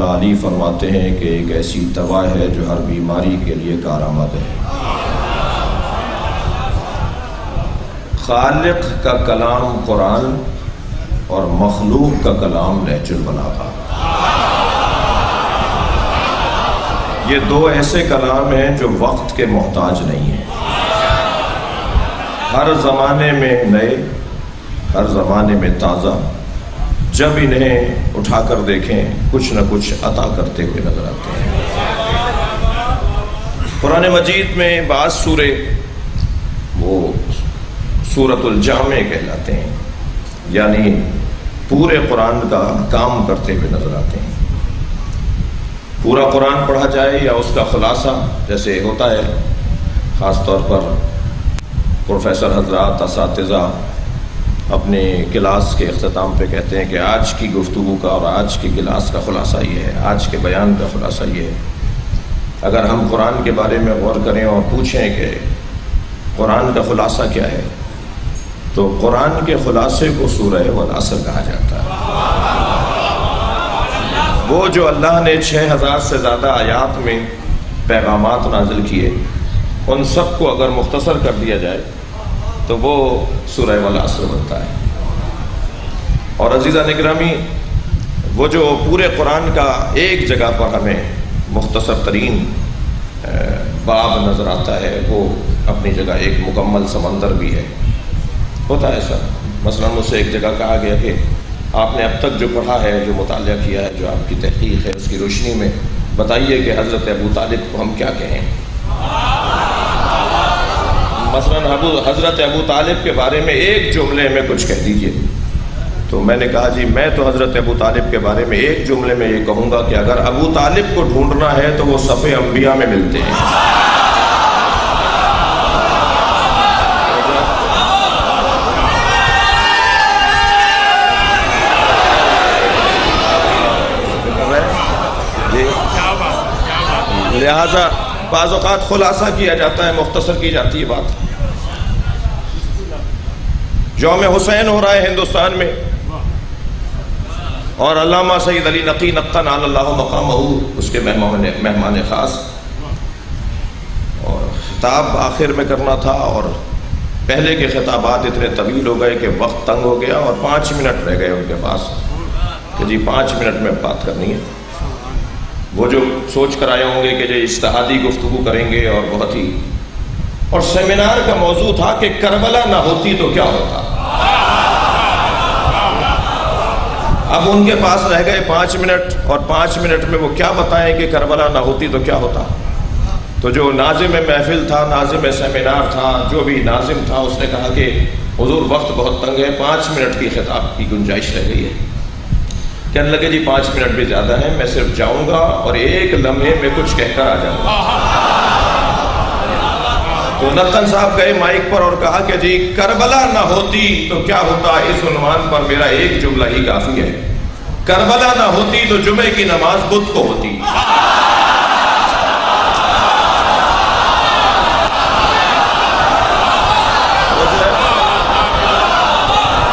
علی فرماتے ہیں کہ ایک ایسی دوا ہے جو ہر بیماری کے لیے کارآمد ہے۔ خالق کا کلام قرآن اور مخلوق کا کلام نہج البلاغہ، یہ دو ایسے کلام ہیں جو وقت کے محتاج نہیں ہیں، ہر زمانے میں نئے، ہر زمانے میں تازہ، جب انہیں اٹھا کر دیکھیں کچھ نہ کچھ عطا کرتے ہوئے نظر آتے ہیں۔ قرآن مجید میں بعض سورے وہ سورۃ الجامع کہلاتے ہیں، یعنی پورے قرآن کا کام کرتے ہوئے نظر آتے ہیں۔ پورا قرآن پڑھا جائے یا اس کا خلاصہ جیسے ہوتا ہے، خاص طور پر پروفیسر حضرات اساتذہ اپنے کلاس کے اختتام پہ کہتے ہیں کہ آج کی گفتگو کا اور آج کی کلاس کا خلاصہ یہ ہے، آج کے بیان کا خلاصہ یہ ہے۔ اگر ہم قرآن کے بارے میں غور کریں اور پوچھیں کہ قرآن کا خلاصہ کیا ہے، تو قرآن کے خلاصے کو سورہ والعصر کہا جاتا ہے۔ وہ جو اللہ نے 6000 سے زیادہ آیات میں پیغامات نازل کیے، ان سب کو اگر مختصر کر دیا جائے تو وہ سورہ والعصر بنتا ہے۔ اور عزیزان اکرامی، وہ جو پورے قرآن کا ایک جگہ پر ہمیں مختصر ترین باب نظر آتا ہے، وہ اپنی جگہ ایک مکمل سمندر بھی ہے۔ ہوتا ہے ایسا، مثلا مجھ سے ایک جگہ کہا گیا کہ آپ نے اب تک جو پڑھا ہے، جو مطالعہ کیا ہے، جو آپ کی تحقیق ہے، اس کی روشنی میں بتائیے کہ حضرت ابو طالب کو ہم کیا کہیں۔ مثلاً حضرت ابو طالب کے بارے میں ایک جملے میں کچھ کہہ دیجئے۔ تو میں نے کہا جی میں تو حضرت ابو طالب کے بارے میں ایک جملے میں یہ کہوں گا کہ اگر ابو طالب کو ڈھونڈنا ہے تو وہ صف انبیاء میں ملتے ہیں۔ لہذا بعض اوقات خلاصہ کیا جاتا ہے، مختصر کی جاتی ہے بات۔ یوم حسین ہو رہا ہے ہندوستان میں، اور علامہ سید علی نقی نقّن علی اللہ مقامہ اس کے مہمان خاص، اور خطاب آخر میں کرنا تھا، اور پہلے کے خطابات اتنے طویل ہو گئے کہ وقت تنگ ہو گیا، اور 5 منٹ رہ گئے ان کے پاس کہ جی 5 منٹ میں بات کرنی ہے۔ وہ جو سوچ کر آئے ہوں گے کہ جو اجتہادی گفتگو کریں گے، اور بہت ہی، اور سیمینار کا موضوع تھا کہ کربلا نہ ہوتی تو کیا ہوتا۔ اب ان کے پاس رہ گئے 5 منٹ، اور 5 منٹ میں وہ کیا بتائیں کہ کربلا نہ ہوتی تو کیا ہوتا۔ تو جو ناظم محفل تھا، ناظم سیمینار تھا، جو بھی ناظم تھا، اس نے کہا کہ حضور وقت بہت تنگ ہے، 5 منٹ کی خطاب کی گنجائش رہ گئی ہے۔ کہنے لگے جی 5 منٹ بھی زیادہ ہیں، میں صرف جاؤں گا اور ایک لمحے میں کچھ کہہ کر آ جاؤں گا۔ تو نقّن صاحب گئے مائک پر اور کہا کہ جی کربلا نہ ہوتی تو کیا ہوتا، اس عنوان پر میرا ایک جملہ ہی کافی ہے، کربلا نہ ہوتی تو جمعے کی نماز بدھ کو ہوتی۔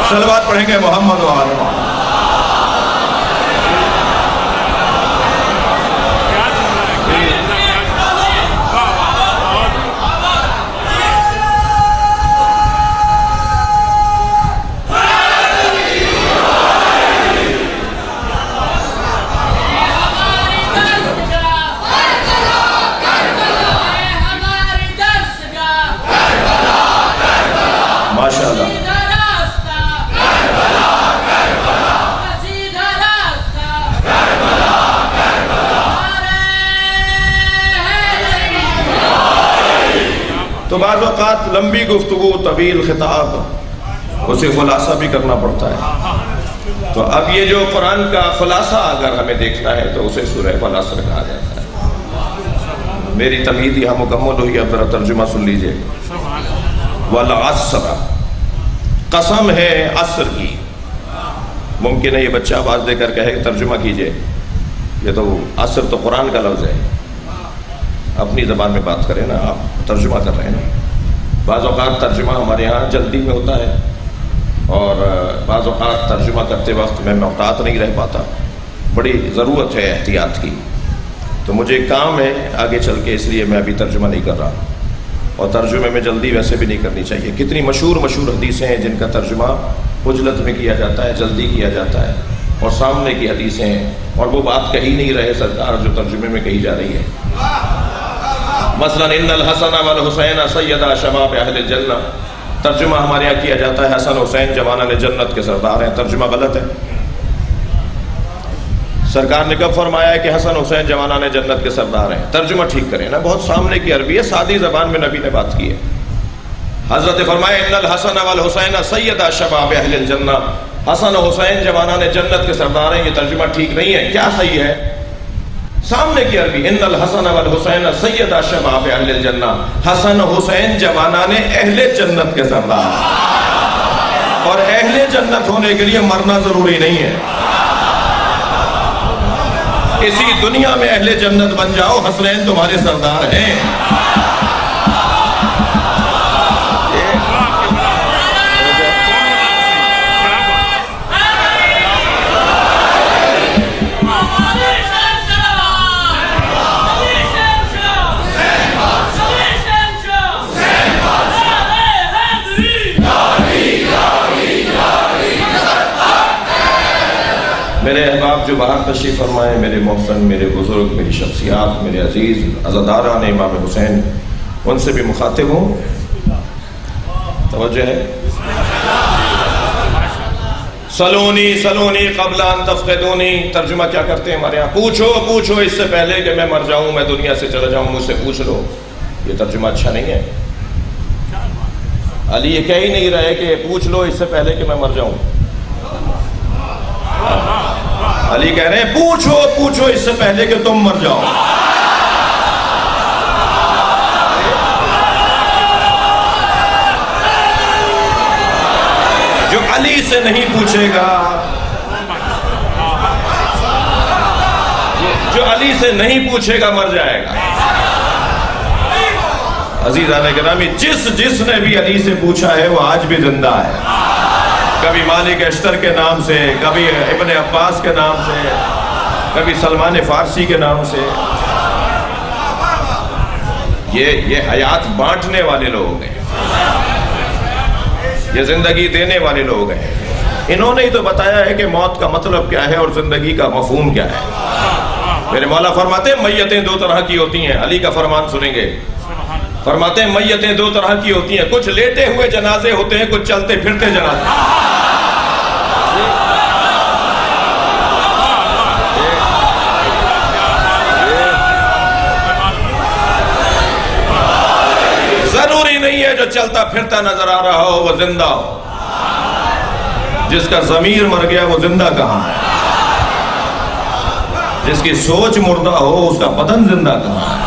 صلوات پڑھیں گے محمد و آل محمد۔ تو بعض اوقات لمبی گفتگو، طویل خطاب، اسے خلاصہ بھی کرنا پڑتا ہے۔ تو اب یہ جو قرآن کا خلاصہ اگر ہمیں دیکھنا ہے تو اسے سورہ والعصر کہا جاتا ہے۔ میری تمہید یہاں مکمل ہوئی، اب ذرا ترجمہ سن لیجئے۔ والعصر، قسم ہے عصر کی۔ ممکن ہے یہ بچہ آواز دے کر کہے ترجمہ کیجئے، یہ تو عصر تو قرآن کا لفظ ہے، اپنی زبان میں بات کریں نا، آپ ترجمہ کر رہے ہیں نا۔ بعض اوقات ترجمہ ہمارے یہاں جلدی میں ہوتا ہے، اور بعض اوقات ترجمہ کرتے وقت میں محتاط نہیں رہ پاتا، بڑی ضرورت ہے احتیاط کی. تو مجھے ایک کام ہے آگے چل کے، اس لیے میں ابھی ترجمہ نہیں کر رہا، اور ترجمے میں جلدی ویسے بھی نہیں کرنی چاہیے. کتنی مشہور حدیثیں ہیں جن کا ترجمہ عجلت میں کیا جاتا ہے، جلدی کیا جاتا ہے، اور سامنے کی حدیثیں ہیں اور وہ بات کہی نہیں رہے سرکار جو ترجمے میں کہی جا رہی ہے. مثلا ان الحسن والحسین سیدا شباب اہل الجنہ، ترجمہ ہمارے یہاں کیا جاتا ہے حسن حسین جوانان جنت کے سردار ہیں. ترجمہ غلط ہے. سرکار نے کب فرمایا ہے کہ حسن حسین جوانان جنت کے سردار ہیں؟ ترجمہ ٹھیک کریں نا، بہت سامنے کی عربی ہے، سادی زبان میں نبی نے بات کی ہے. حضرت فرمایا ان الحسن والحسین سیدا شباب اہل الجنہ، حسن و حسین جوانان جنت کے سردار ہیں. یہ ترجمہ ٹھیک نہیں ہے. کیا صحیح ہے؟ سامنے کی عربی ان الحسن والحسین سیدا شباب اہل الجنہ، حسن و حسین جوانان اہل جنت کے سردار. اور اہل جنت ہونے کے لیے مرنا ضروری نہیں ہے. اسی دنیا میں اہل جنت بن جاؤ، حسنین تمہارے سردار ہیں. میرے احباب جو باہر تشریف فرمائے، میرے محسن، میرے بزرگ، میری شخصیات، میرے عزیز عزاداران امام حسین، ان سے بھی مخاطب ہوں. توجہ ہے. سلونی سلونی قبل ان تفقدونی. ترجمہ کیا کرتے ہیں ہمارے یہاں؟ پوچھو پوچھو اس سے پہلے کہ میں مر جاؤں، میں دنیا سے چلا جاؤں، مجھ سے پوچھ لو. یہ ترجمہ اچھا نہیں ہے. علی یہ کہہ ہی نہیں رہے کہ پوچھ لو اس سے پہلے کہ میں مر جاؤں. علی کہہ رہے ہیں پوچھو پوچھو اس سے پہلے کہ تم مر جاؤ. جو علی سے نہیں پوچھے گا، جو علی سے نہیں پوچھے گا مر جائے گا. عزیزان گرامی، جس نے بھی علی سے پوچھا ہے وہ آج بھی زندہ ہے. کبھی مالک اشتر کے نام سے، کبھی ابن عباس کے نام سے، کبھی سلمان فارسی کے نام سے. یہ حیات بانٹنے والے لوگ ہیں، یہ زندگی دینے والے لوگ ہیں. انہوں نے ہی تو بتایا ہے کہ موت کا مطلب کیا ہے اور زندگی کا مفہوم کیا ہے. میرے مولا فرماتے ہیں میتیں دو طرح کی ہوتی ہیں. علی کا فرمان سنیں گے. فرماتے ہیں میتیں دو طرح کی ہوتی ہیں، کچھ لیٹے ہوئے جنازے ہوتے ہیں، کچھ چلتے پھرتے جنازے. ضروری نہیں ہے جو چلتا پھرتا نظر آ رہا ہو وہ زندہ ہو. جس کا ضمیر مر گیا وہ زندہ کہاں ہے؟ جس کی سوچ مردہ ہو اس کا بدن زندہ کہاں ہے؟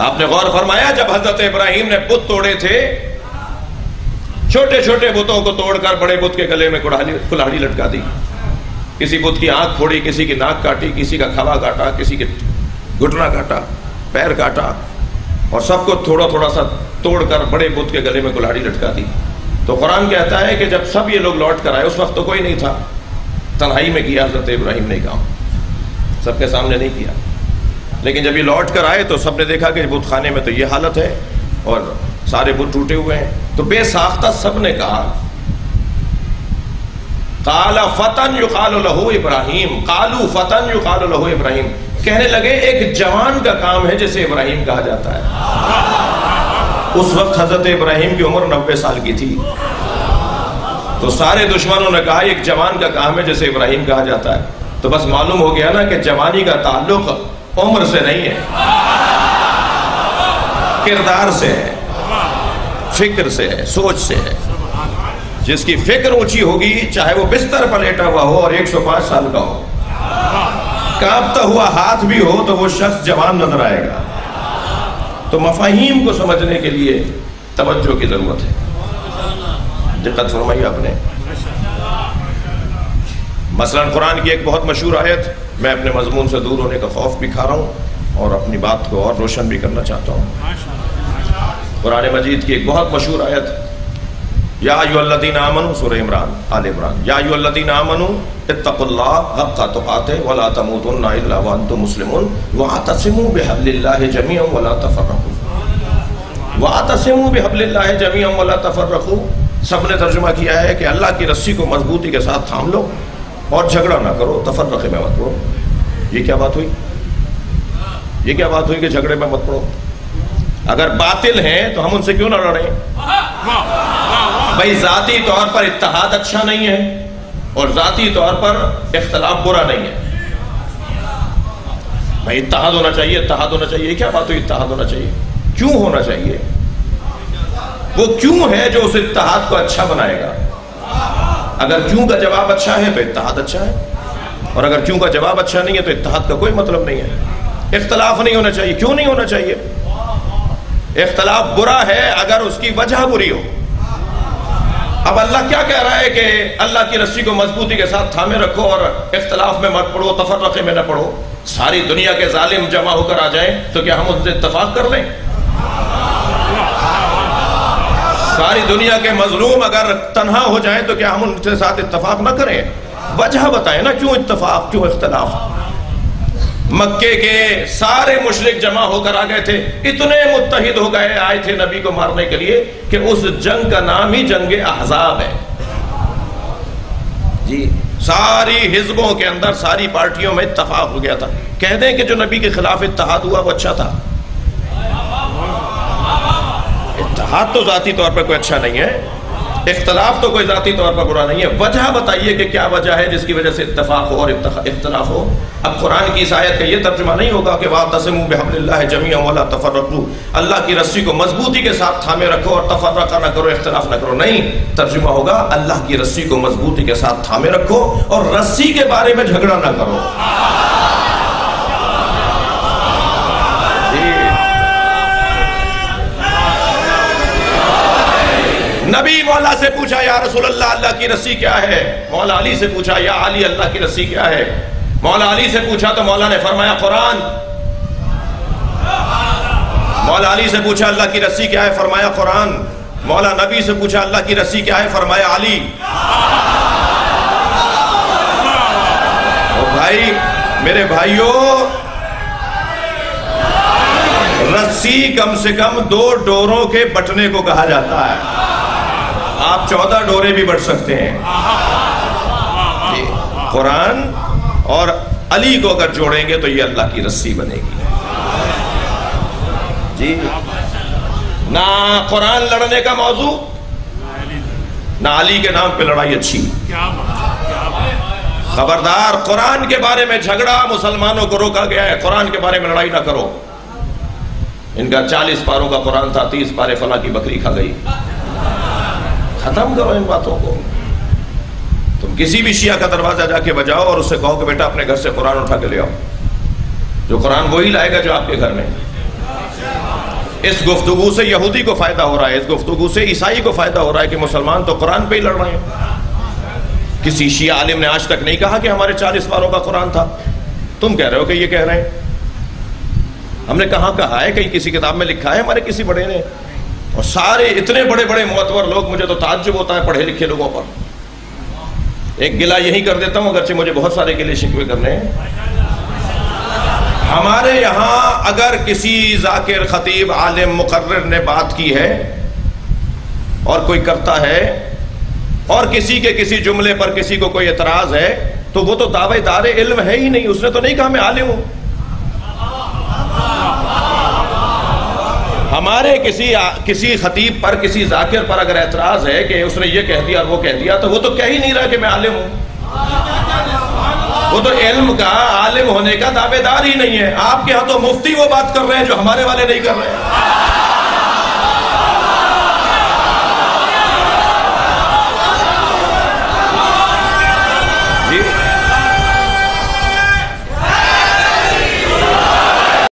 آپ نے غور فرمایا جب حضرت ابراہیم نے بت توڑے تھے، چھوٹے چھوٹے بتوں کو توڑ کر بڑے بت کے گلے میں کلاڑی لٹکا دی. کسی بت کی آنکھ پھوڑی، کسی کی ناک کاٹی، کسی کا کھوا کاٹا، کسی کے گھٹنا کاٹا، پیر کاٹا، اور سب کو تھوڑا تھوڑا سا توڑ کر بڑے بت کے گلے میں کلاڑی لٹکا دی. تو قرآن کہتا ہے کہ جب سب یہ لوگ لوٹ کر آئے، اس وقت تو کوئی نہیں تھا، تنہائی میں کیا حضرت ابراہیم نے کام، سب کے سامنے نہیں کیا. لیکن جب یہ لوٹ کر آئے تو سب نے دیکھا کہ بت خانے میں تو یہ حالت ہے اور سارے بت ٹوٹے ہوئے ہیں. تو بے ساختہ سب نے کہا قال فتن یقال لہ ابراہیم، قالوا فتن یقال لہ ابراہیم. کہنے لگے ایک جوان کا کام ہے جسے ابراہیم کہا جاتا ہے. اس وقت حضرت ابراہیم کی عمر 90 سال کی تھی. تو سارے دشمنوں نے کہا ایک جوان کا کام ہے جسے ابراہیم کہا جاتا ہے. تو بس معلوم ہو گیا نا کہ جوانی کا تعلق عمر سے نہیں ہے، کردار سے ہے، فکر سے ہے، سوچ سے ہے. جس کی فکر اونچی ہوگی چاہے وہ بستر پر لیٹا ہوا ہو اور 105 سال کا ہو، کانپتا ہوا ہاتھ بھی ہو تو وہ شخص جوان نظر آئے گا. تو مفاہیم کو سمجھنے کے لیے توجہ کی ضرورت ہے. دقت فرمائی آپ نے. مثلا قرآن کی ایک بہت مشہور آیت، میں اپنے مضمون سے دور ہونے کا خوف بھی کھا رہا ہوں اور اپنی بات کو اور روشن بھی کرنا چاہتا ہوں. قرآن مجید کی ایک بہت مشہور آیت یا ایھا الذین آمنوا، سورہ عمران، آل عمران، یا ایھا الذین آمنوا اتقوا اللہ حق تقاتہ ولا تموتن الا وانتم مسلمون واعتصموا بحبل اللہ جميعا ولا تفرقوا۔ واعتصموا بحبل اللہ جميعا ولا تفرقوا، سب نے ترجمہ کیا ہے کہ اللہ کی رسی کو مضبوطی کے ساتھ تھام لو اور جھگڑا نہ کرو، تفرقے میں مت پڑو۔ یہ کیا بات ہوئی؟ یہ کیا بات ہوئی کہ جھگڑے میں مت پڑو؟ اگر باطل ہیں تو ہم ان سے کیوں نہ لڑیں؟ بھائی ذاتی طور پر اتحاد اچھا نہیں ہے اور ذاتی طور پر اختلاف برا نہیں ہے۔ بھائی اتحاد ہونا چاہیے، اتحاد ہونا چاہیے، کیا بات ہوئی اتحاد ہونا چاہیے؟ کیوں ہونا چاہیے؟ وہ کیوں ہے جو اس اتحاد کو اچھا بنائے گا؟ اگر کیوں کا جواب اچھا ہے تو اتحاد اچھا ہے، اور اگر کیوں کا جواب اچھا نہیں ہے تو اتحاد کا کوئی مطلب نہیں ہے۔ اختلاف نہیں ہونا چاہیے، کیوں نہیں ہونا چاہیے؟ اختلاف برا ہے اگر اس کی وجہ بری ہو۔ اب اللہ کیا کہہ رہا ہے کہ اللہ کی رسی کو مضبوطی کے ساتھ تھامے رکھو اور اختلاف میں مت پڑو، تفرقے میں نہ پڑو۔ ساری دنیا کے ظالم جمع ہو کر آ جائیں تو کیا ہم ان سے اتفاق کر لیں؟ ساری دنیا کے مظلوم اگر تنہا ہو جائیں تو کیا ہم ان کے ساتھ اتفاق نہ کریں؟ وجہ بتائیں نا، کیوں اتفاق، کیوں اختلاف؟ مکے کے سارے مشرک جمع ہو کر آ گئے تھے، اتنے متحد ہو گئے، آئے تھے نبی کو مارنے کے لیے کہ اس جنگ کا نام ہی جنگ احزاب ہے۔ جی ساری حزبوں کے اندر، ساری پارٹیوں میں اتفاق ہو گیا تھا۔ کہہ دیں کہ جو نبی کے خلاف اتحاد ہوا وہ اچھا تھا؟ اتحاد تو ذاتی طور پر کوئی اچھا نہیں ہے، اختلاف تو کوئی ذاتی طور پر برا نہیں ہے۔ وجہ بتائیے کہ کیا وجہ ہے جس کی وجہ سے اتفاق ہو اور اختلاف ہو۔ اب قرآن کی اس آیت کا یہ ترجمہ نہیں ہوگا کہ وَاعْتَصِمُوا بِحَبْلِ اللَّهِ جَمِيعًا وَلَا تَفَرَّقُوا، اللہ کی رسی کو مضبوطی کے ساتھ تھامے رکھو اور تفرقہ نہ کرو، اختلاف نہ کرو۔ نہیں، ترجمہ ہوگا اللہ کی رسی کو مضبوطی کے ساتھ تھامے رکھو اور رسی کے بارے میں جھگڑا نہ کرو۔ نبی مولا سے پوچھا یا رسول اللہ اللہ کی رسی کیا ہے؟ مولا علی سے پوچھا یا علی اللہ کی رسی کیا ہے؟ مولا علی سے پوچھا تو مولا نے فرمایا قرآن۔ مولا علی سے پوچھا اللہ کی رسی کیا ہے؟ فرمایا قرآن۔ مولا نبی سے پوچھا اللہ کی رسی کیا ہے؟ فرمایا علی۔ اور بھائی میرے بھائیوں، رسی کم سے کم 2 ڈوروں کے بٹنے کو کہا جاتا ہے۔ آپ 14 ڈورے بھی بٹ سکتے ہیں۔ قرآن اور علی کو اگر جوڑیں گے تو یہ اللہ کی رسی بنے گی۔ جی نہ قرآن لڑنے کا موضوع، نہ علی کے نام پہ لڑائی اچھی۔ خبردار، قرآن کے بارے میں جھگڑا مسلمانوں کو روکا گیا ہے، قرآن کے بارے میں لڑائی نہ کرو۔ ان کا 40 پاروں کا قرآن تھا، 30 پارے فلاں کی بکری کھا گئی۔ ختم کرو ان باتوں کو۔ تم کسی بھی شیعہ کا دروازہ جا کے بجاؤ اور اس سے کہو کہ بیٹا اپنے گھر سے قرآن اٹھا کے لے آؤ، جو قرآن وہی لائے گا جو آپ کے گھر میں۔ اس گفتگو سے یہودی کو فائدہ ہو رہا ہے، اس گفتگو سے عیسائی کو فائدہ ہو رہا ہے کہ مسلمان تو قرآن پہ ہی لڑ رہے ہیں۔ کسی شیعہ عالم نے آج تک نہیں کہا کہ ہمارے 40 پاروں کا قرآن تھا، تم کہہ رہے ہو کہ یہ کہہ رہے ہیں۔ ہم نے کہاں کہا ہے؟ کہیں کسی کتاب میں لکھا ہے ہمارے کسی بڑے نے؟ اور سارے اتنے بڑے بڑے معتبر لوگ، مجھے تو تعجب ہوتا ہے پڑھے لکھے لوگوں پر۔ ایک گلہ یہی کر دیتا ہوں، اگرچہ مجھے بہت سارے گلے شکوے کرنے ہیں۔ ہمارے یہاں اگر کسی ذاکر، خطیب، عالم، مقرر نے بات کی ہے اور کوئی کرتا ہے اور کسی کے کسی جملے پر کسی کو کوئی اعتراض ہے تو وہ تو دعوے دار علم ہے ہی نہیں، اس نے تو نہیں کہا میں عالم ہوں۔ ہمارے کسی خطیب پر، کسی ذاکر پر اگر اعتراض ہے کہ اس نے یہ کہہ دیا اور وہ کہہ دیا، تو وہ تو کہہ ہی نہیں رہا کہ میں عالم ہوں۔ وہ تو علم کا، عالم ہونے کا دعوے دار ہی نہیں ہے۔ آپ کے ہاں تو مفتی وہ بات کر رہے ہیں جو ہمارے والے نہیں کر رہے ہیں۔